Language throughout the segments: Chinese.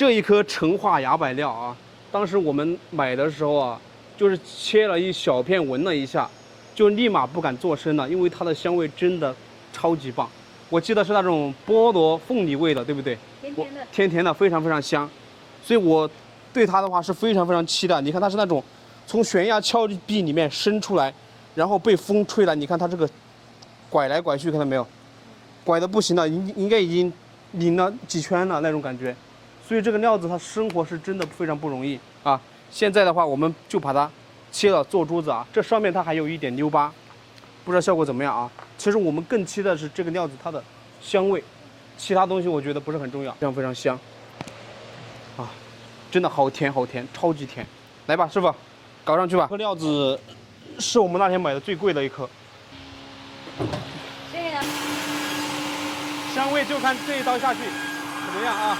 这一颗成化芽柏料啊，当时我们买的时候啊，就是切了一小片闻了一下，就立马不敢做声了，因为它的香味真的超级棒。我记得是那种菠萝凤梨味的，对不对？甜甜的，甜甜的，非常非常香。所以我对它的话是非常非常期待。你看它是那种从悬崖峭壁里面伸出来，然后被风吹来，你看它这个拐来拐去，看到没有？拐的不行了，应该已经拧了几圈了那种感觉。所以这个料子它生活是真的非常不容易啊。现在的话，我们就把它切了做珠子啊。这上面它还有一点溜巴，不知道效果怎么样啊？其实我们更期待的是这个料子它的香味，其他东西我觉得不是很重要，非常非常香啊，真的好甜好甜，超级甜。来吧，师傅，搞上去吧。这颗料子是我们那天买的最贵的一颗。谢谢。香味就看这一刀下去怎么样啊？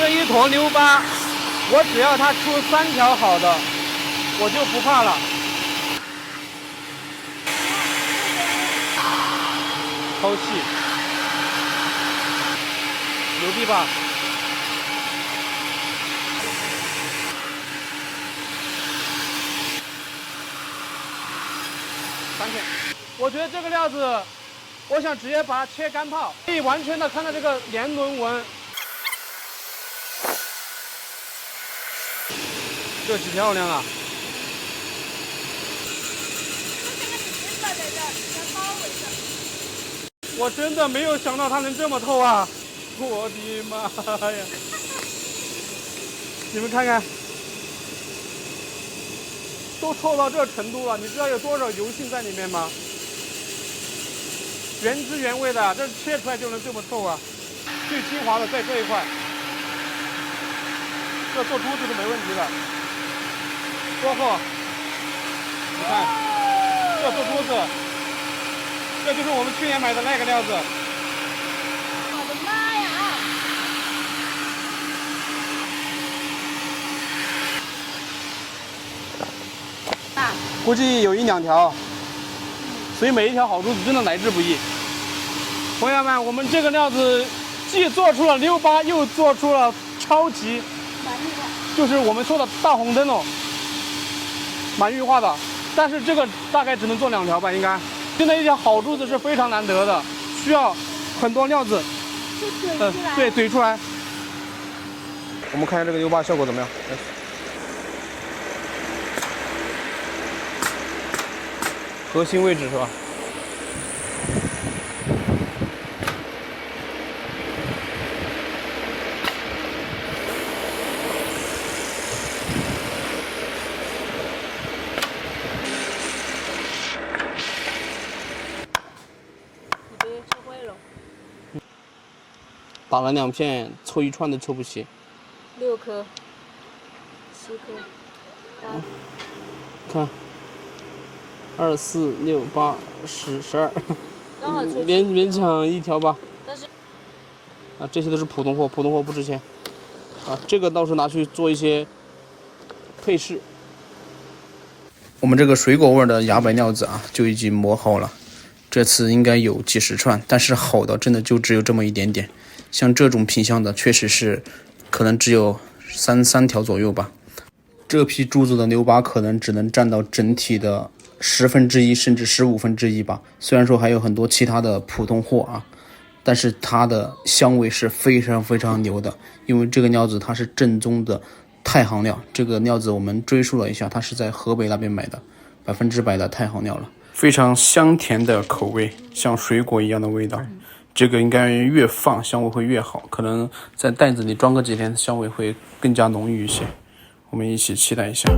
这一坨溜巴，我只要它出3条好的，我就不怕了。抽气，牛逼吧？我觉得这个料子，我想直接把它切干泡，可以完全的看到这个年轮纹。这几漂亮啊！我真的没有想到它能这么透啊！我的妈呀！你们看看，都透到这程度了，你知道有多少油性在里面吗？原汁原味的，这切出来就能这么透啊！最精华的在这一块，这做珠子是没问题的。包括，你看，这做珠子，这就是我们去年买的那个料子。我的妈呀！大，估计有1、2条，所以每一条好珠子真的来之不易。朋友们，我们这个料子既做出了溜巴，又做出了超级，就是我们说的大红灯笼。满玉化的，但是这个大概只能做2条吧，应该。现在一条好珠子是非常难得的，需要很多料子，对，怼出来。我们看一下这个溜巴效果怎么样？核心位置是吧？打了2片，凑1串都凑不齐。6颗，7颗，看，2、4、6、8、10、12，刚好凑勉强1条吧。但是啊，这些都是普通货，普通货不值钱。啊，这个到时候拿去做一些配饰。我们这个水果味的芽柏料子啊，就已经磨好了。这次应该有几10串，但是好的真的就只有这么一点点。像这种品相的，确实是可能只有3条左右吧。这批珠子的溜巴可能只能占到整体的1/10甚至1/15吧。虽然说还有很多其他的普通货啊，但是它的香味是非常非常牛的。因为这个料子它是正宗的太行料，这个料子我们追溯了一下，它是在河北那边买的，100%的太行料了，非常香甜的口味，像水果一样的味道。这个应该越放香味会越好，可能在袋子里装个几天，香味会更加浓郁一些。我们一起期待一下。